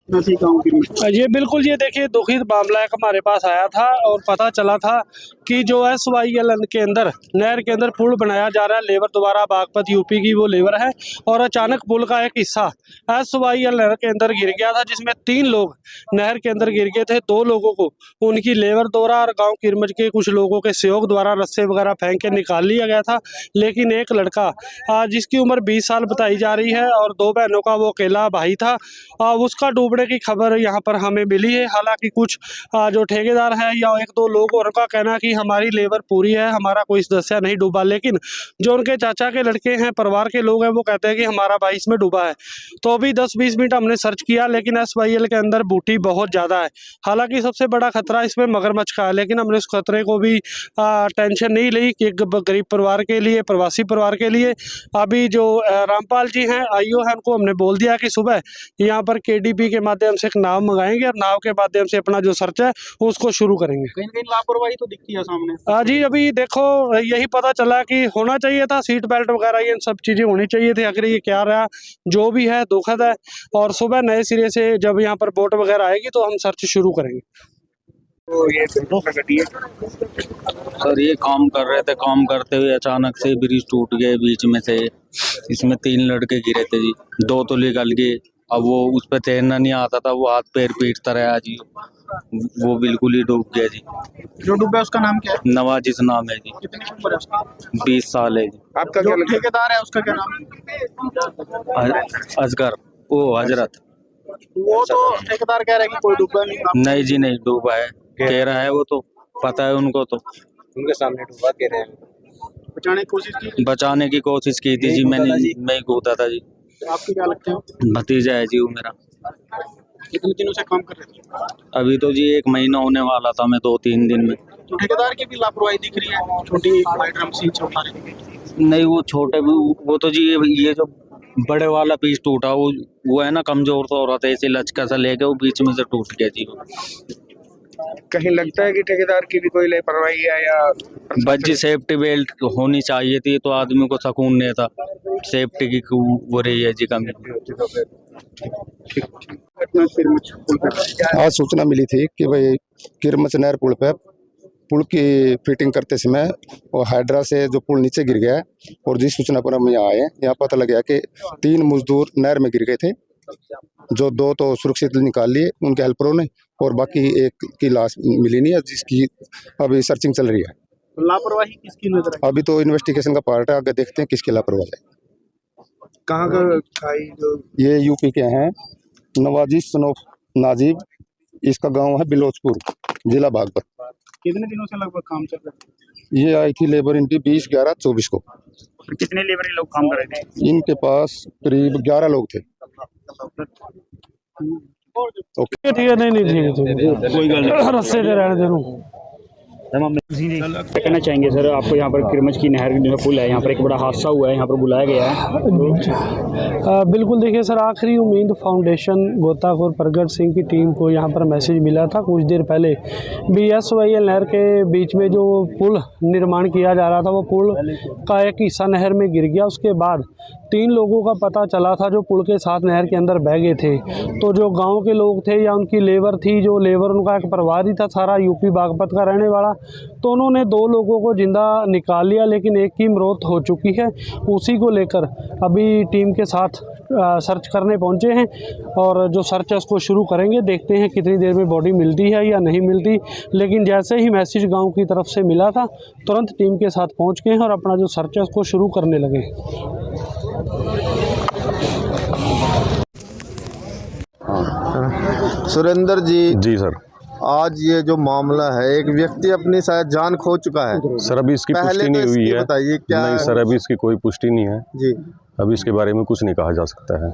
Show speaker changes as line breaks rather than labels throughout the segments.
ये बिल्कुल, ये देखिए दुखित मामला एक हमारे पास आया था और पता चला था कि जो SYL के अंदर नहर के अंदर पुल बनाया जा रहा है लेबर द्वारा, बागपत यूपी की वो लेबर है, और अचानक पुल का एक हिस्सा SYL नहर के अंदर गिर गया था, जिसमें 3 लोग नहर के अंदर गिर गए थे। 2 लोगों को उनकी लेबर द्वारा और गांव किरमज के कुछ लोगों के सहयोग द्वारा रस्से वगैरह फेंक के निकाल लिया गया था, लेकिन एक लड़का जिसकी उम्र 20 साल बताई जा रही है और 2 बहनों का वो अकेला भाई था, उसका डूबने की खबर यहाँ पर हमें मिली है। हालांकि कुछ जो ठेकेदार है या 1-2 लोग और का कहना कि हमारी लेबर पूरी है, हमारा कोई सदस्य नहीं डूबा, लेकिन जो उनके चाचा के लड़के हैं, परिवार के लोग हैं, वो कहते हैं कि हमारा भाई इसमें डूबा है। तो अभी 10-20 मिनट हमने सर्च किया, लेकिन SYL के अंदर बूटी बहुत ज़्यादा है। हालांकि सबसे बड़ा खतरा इसमें मगरमच्छ का है, लेकिन हमने उस खतरे को भी टेंशन नहीं ली कि एक गरीब परिवार के लिए, प्रवासी परिवार के लिए अभी जो रामपाल जी हैं, IO हैं, उनको हमने बोल दिया कि सुबह यहाँ पर KDP के माध्यम से एक नाव मंगाएंगे और नाव के माध्यम से अपना जो सर्च है उसको शुरू करेंगे।
कहीं कहीं लापरवाही तो दिखती है सामने।
जी, अभी देखो यही पता चला कि होना चाहिए था सीट बेल्ट वगैरह, ये सब चीज़ें होनी चाहिए थी। आखिर ये क्या रहा, जो भी है दुखद है, और सुबह नए सिरे से जब यहाँ पर बोट वगैरह आएगी तो हम सर्च शुरू करेंगे।
तो ये
सर ये काम कर रहे थे, काम करते हुए अचानक से ब्रिज टूट गए बीच में से। इसमें 3 लड़के गिरे थे जी, 2 तो निकल गए। अब वो उस पर तैरना नहीं आता था, वो हाथ पैर पीटता रहा जी, वो बिल्कुल ही डूब गया जी।
जो डूबा उसका नाम क्या है?
नवाजिश नाम है जी।
कितनी उम्र है उसकी?
20 साल है जी।
आपका जो ठेकेदार है उसका क्या नाम है?
असगर, वो हजरत।
वो तो ठेकेदार कह रहा है कि कोई डूबा नहीं।
नहीं जी, नहीं डूबा है, कह रहा है, वो तो पता है उनको, तो
उनके सामने डूबा कह रहे हैं।
बचाने की कोशिश की थी जी, मैं ही कूदा था जी।
आपको क्या लगता है?
भतीजा है जी वो मेरा।
कितने दिनों से काम कर रहे थे?
अभी तो जी 1 महीना होने वाला था, मैं 2-3 दिन में।
तो ठेकेदार की भी लापरवाही दिख रही है, छोटी ड्रम सी उठा रहे थे।
नहीं, वो छोटे, वो तो जी ये जो बड़े वाला पीस टूटा, वो है ना, कमजोर तो औरत है, इसे लचका सा लेके वो बीच में से टूट गया जी।
कहीं लगता है कि ठेकेदार की भी कोई लापरवाही है या
बच्ची सेफ्टी बेल्ट होनी चाहिए थी, तो आदमी को सुकून नहीं था। सेफ्टी की वो रही है जी कमी।
आज सूचना मिली थी कि भाई किरमच नहर पुल पे पुल की फिटिंग करते समय वो हाइड्रा से जो पुल नीचे गिर गया है, और जिस सूचना पर हम यहाँ आए, यहाँ पता लग गया कि 3 मजदूर नहर में गिर गए थे, जो 2 तो सुरक्षित निकाल लिए उनके हेल्परों ने, और बाकी एक की लाश मिली नहीं है, जिसकी अभी सर्चिंग चल रही है।
लापरवाही किसकी नजर है?
अभी तो इन्वेस्टिगेशन का पार्ट है, आगे देखते हैं किसकी लापरवाही है।
कहाँ का
ये यूपी के हैं, नवाजिश सनोफ नाजिब, इसका गांव है बिलोचपुर, जिला बागपत।
कितने दिनों से लगभग काम चल रहा है?
ये आई थी लेबर इनकी 20/11/24 को।
कितने लेबर लोग काम कर रहे थे?
इनके पास करीब 11 लोग थे।
ठीक है, नहीं ठीक है, कोई गल नहीं, रस्से से रहने दे।
कहना चाहेंगे सर, आपको यहाँ पर किरमच की नहर जो पुल है, यहाँ पर एक बड़ा हादसा हुआ है, यहाँ पर बुलाया गया है।
बिल्कुल, देखिए सर, आखिरी उम्मीद फाउंडेशन गोताखोर प्रगट सिंह की टीम को यहाँ पर मैसेज मिला था कुछ देर पहले भी। SYL नहर के बीच में जो पुल निर्माण किया जा रहा था, वो पुल का एक हिस्सा नहर में गिर गया। उसके बाद 3 लोगों का पता चला था जो पुल के साथ नहर के अंदर बह गए थे। तो जो गांव के लोग थे या उनकी लेबर थी, जो लेबर उनका एक परिवार ही था सारा यूपी बागपत का रहने वाला, तो उन्होंने 2 लोगों को जिंदा निकाल लिया, लेकिन एक की मौत हो चुकी है। उसी को लेकर अभी टीम के साथ सर्च करने पहुंचे हैं, और जो सर्च है उसको शुरू करेंगे। देखते हैं कितनी देर में बॉडी मिलती है या नहीं मिलती, लेकिन जैसे ही मैसेज गांव की तरफ से मिला था, तुरंत टीम के साथ पहुंच गए हैं और अपना जो सर्च है उसको शुरू करने लगे।
सुरेंद्र जी
सर,
आज ये जो मामला है, एक व्यक्ति अपनी शायद जान खो चुका है
सर। अभी इसकी पुष्टि
तो
नहीं हुई है।
बताइए क्या?
नहीं सर, अभी इसकी कोई पुष्टि नहीं है
जी।
अभी इसके बारे में कुछ नहीं कहा जा सकता है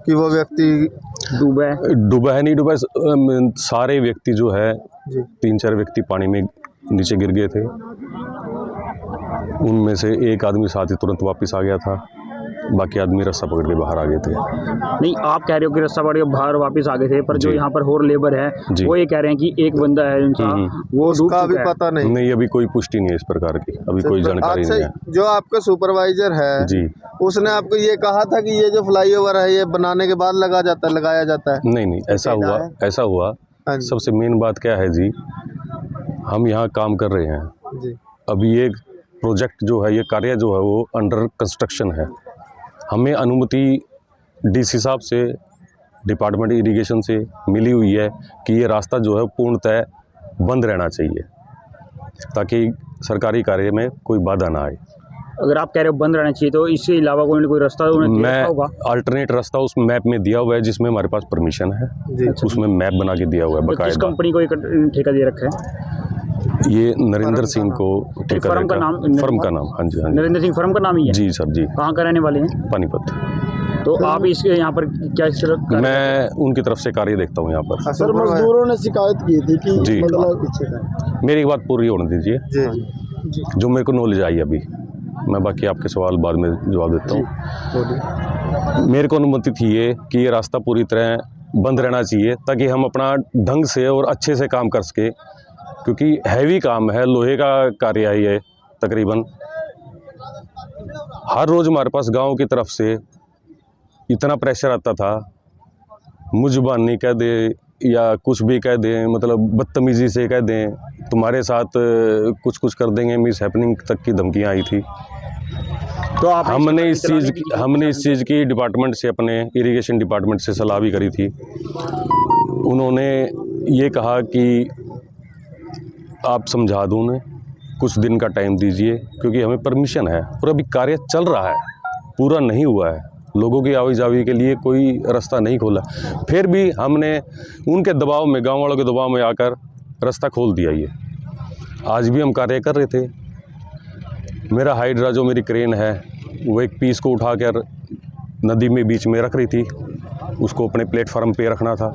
कि वो व्यक्ति
डूबा है नहीं डूबा। सारे व्यक्ति जो है 3-4 व्यक्ति पानी में नीचे गिर गए थे, उनमें से एक आदमी साथ ही तुरंत वापस आ गया था। बाकी आदमी रास्ता पकड़ के बाहर आ गए थे।
नहीं, आप कह रहे हो कि रास्ता पकड़ के बाहर वापस आ गए थे, पर जो
जी।
यहाँ पर और लेबर है
जी।
वो ये कह रहे हैं कि एक बंदा है उनका, वो डूब
उसका अभी
चुका है।
पता नहीं।
नहीं, अभी कोई पुष्टि नहीं है इस प्रकार की, अभी कोई जानकारी
अच्छा,
नहीं है।
जो आपका सुपरवाइजर है
जी।
उसने आपको ये कहा था कि ये जो फ्लाईओवर है ये बनाने के बाद लगाया जाता है?
नहीं, ऐसा हुआ।
हाँ जी।
सबसे मेन बात क्या है जी, हम यहाँ काम कर रहे हैं,
जी
अभी ये प्रोजेक्ट जो है, ये कार्य जो है वो अंडर कंस्ट्रक्शन है। हमें अनुमति डीसी साहब से, डिपार्टमेंट इरिगेशन से मिली हुई है कि ये रास्ता जो है पूर्णतः बंद रहना चाहिए ताकि सरकारी कार्य में कोई बाधा ना आए।
अगर आप कह रहे हो बंद रहना चाहिए तो इसके अलावा कोई रास्ता उन्हें
मैं
देखा होगा?
अल्टरनेट रास्ता उस मैप में दिया हुआ है जिसमें हमारे पास परमिशन है,
जी।
उसमें मैप बना के दिया हुआ है
तो किस
बकायदा।
कंपनी को ये ठेका दे रखा है?
ये नरेंद्र सिंह को ठेका
फर्म का
रखा।
नाम?
फर्म का नाम, हाँ जी हाँ जी।
नरेंद्र सिंह फर्म का नाम ही है?
जी सर जी,
कहाँ का रहने वाले हैं?
पानीपत।
तो आप इसके यहाँ पर क्या इस तरह का-
मैं उनकी तरफ से कार्य देखता हूँ यहाँ पर।
सर मजदूरों
ने शिकायत की थी कि
जी।
मतलब पीछे का
मेरी एक बात पूरी होने दीजिए,
जी
जो मेरे को नॉलेज आई अभी, मैं बाकी आपके सवाल बाद में जवाब देता हूँ। मेरे को अनुमति थी ये कि ये रास्ता पूरी तरह बंद रहना चाहिए ताकि हम अपना ढंग से और अच्छे से काम कर सके, क्योंकि हैवी काम है, लोहे का कार्य है ये। तकरीबन हर रोज़ हमारे पास गांव की तरफ से इतना प्रेशर आता था, मुझबानी कह दे या कुछ भी कह दें, मतलब बदतमीज़ी से कह दें, तुम्हारे साथ कुछ कर देंगे, मिस हैपनिंग तक की धमकियां आई थी।
तो आप
हमने इस चीज़ की डिपार्टमेंट से, अपने इरिगेशन डिपार्टमेंट से सलाह भी करी थी। उन्होंने ये कहा कि आप समझा दो उन्हें, कुछ दिन का टाइम दीजिए, क्योंकि हमें परमिशन है और अभी कार्य चल रहा है, पूरा नहीं हुआ है, लोगों की आवाजाही के लिए कोई रास्ता नहीं खोला। फिर भी हमने उनके दबाव में, गांव वालों के दबाव में आकर रास्ता खोल दिया। ये आज भी हम कार्य कर रहे थे। मेरा हाइड्रा जो मेरी क्रेन है वो एक पीस को उठाकर नदी में बीच में रख रही थी, उसको अपने प्लेटफार्म पे रखना था।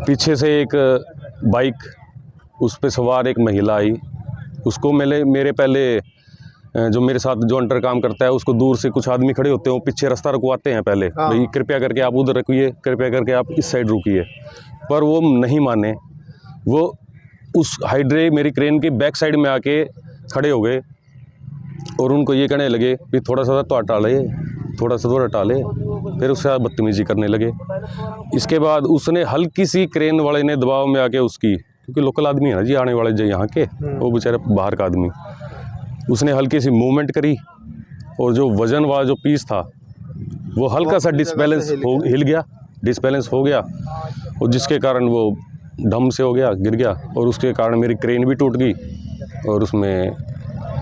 पीछे से एक बाइक, उस पे सवार एक महिला आई, उसको मेरे पहले जो मेरे साथ जो अंडर काम करता है उसको दूर से कुछ आदमी खड़े होते हैं, वो पीछे रास्ता रुकवाते हैं पहले, भाई कृपया करके आप उधर रुकिए, कृपया करके आप इस साइड रुकिए, पर वो नहीं माने। वो उस हाइड्रे मेरी क्रेन की बैक साइड में आके खड़े हो गए और उनको ये कहने लगे कि थोड़ा सा तो टाले, थोड़ा सा तो टाले, फिर उसके साथ बदतमीजी करने लगे। इसके बाद उसने हल्की सी, क्रेन वाले ने दबाव में आके उसकी, क्योंकि लोकल आदमी है ना जी आने वाले जो यहाँ के, वो बेचारे बाहर का आदमी, उसने हल्की सी मूवमेंट करी और जो वजन वाला जो पीस था वो हल्का सा हिल गया और जिसके कारण वो धम से हो गया, गिर गया, और उसके कारण मेरी क्रेन भी टूट गई और उसमें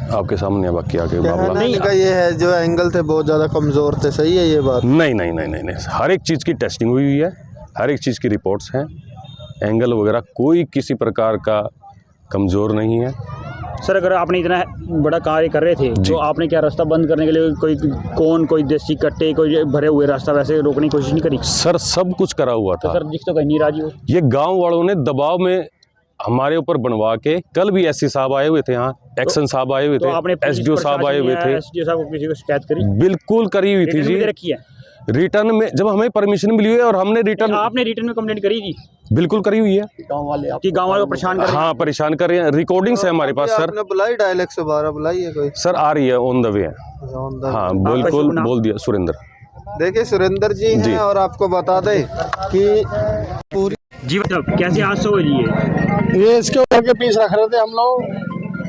आपके सामने बाकी आके मामला।
नहीं का ये है जो एंगल थे बहुत ज़्यादा कमज़ोर थे, सही है ये बात?
नहीं, हर एक चीज़ की टेस्टिंग हुई है, हर एक चीज़ की रिपोर्ट्स हैं, एंगल वगैरह कोई किसी प्रकार का कमज़ोर नहीं है।
सर, अगर आपने इतना बड़ा कार्य कर रहे थे तो आपने क्या रास्ता बंद करने के लिए कोई देसी कट्टे, कोई भरे हुए रास्ता वैसे रोकने की कोशिश नहीं करी?
सर सब कुछ करा हुआ था।
सर दिख तो कहीं नहीं राजी हो।
ये गांव वालों ने दबाव में हमारे ऊपर बनवा के, कल भी एससी साहब आए हुए थे यहाँ, एक्शन साहब आए हुए थे, एसडीओ साहब आए हुए थे।
एसडीओ साहब को किसी को शिकायत करी?
बिल्कुल करी हुई थी जी,
रखी है
रिटर्न में, जब हमें परमिशन मिली है और हमने रिटर्न,
आपने रिटर्न में कंप्लेंट करी थी?
बिल्कुल करी हुई है।
गांव वाले कि गांव वालों को परेशान कर रहे हैं?
हाँ, परेशान कर रहे हैं, रिकॉर्डिंग्स है हमारे पास सर।
आपने बुलाई डायल 112 बुलाई है कोई?
सर आ रही है, ऑन द वे है। हाँ बिल्कुल, बोल दिया, सुरेंद्र।
देखिए सुरेंद्र जी हैं और आपको बता दें कि पूरी
जी मतलब कैसे हादसा हुआ जी?
ये इसके ऊपर के पीस रख रहे थे हम लोग,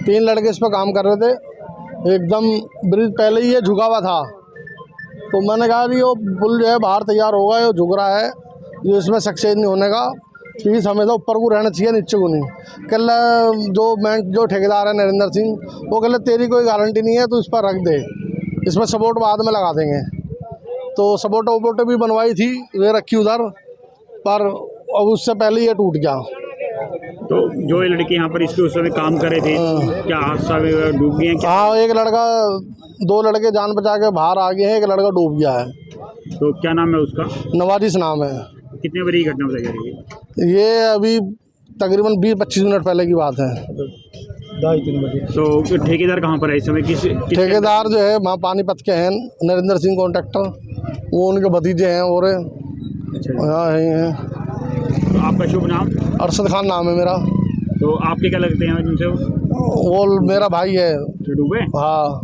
3 लड़के इस पर काम कर रहे थे, एकदम ब्रिज पहले ही ये झुका हुआ था, तो मैंने कहा कि वो पुल जो है बाहर तैयार होगा, ये झुक रहा है, ये इसमें सक्सेस नहीं होने का, पीस हमेशा ऊपर को रहना चाहिए, नीचे को नहीं। कल जो ठेकेदार है नरेंद्र सिंह, वो कल तेरी कोई गारंटी नहीं है, तो इस पर रख दे, इसमें सपोर्ट बाद में लगा देंगे। तो सपोर्ट वोपोर्ट भी बनवाई थी, वे रखी उधर, पर अब उससे पहले ये टूट गया।
तो जो ये लड़के यहाँ पर इसके उस समय काम कर रहे थे, क्या हादसा में डूब गए हैं?
हाँ, एक लड़का, 2 लड़के जान बचा के बाहर आ गए हैं, एक लड़का डूब गया है।
तो क्या नाम है उसका?
नवाजिश नाम है।
कितने बड़ी घटना बताई जा रही है?
ये अभी तकरीबन 20-25 मिनट पहले की बात है। 2:30-3 बजे।
तो ठेकेदार कहाँ पर है इस समय? किस
ठेकेदार जो है वहाँ पानीपत के हैं, नरेंद्र सिंह कॉन्ट्रैक्टर, वो उनके भतीजे हैं और
अच्छा जी।
यहाँ हैं।
तो आपका शुभ नाम?
अरशद खान नाम है मेरा।
तो आपके क्या लगते हैं उनसे?
वो मेरा भाई है।
डूबे?
हाँ।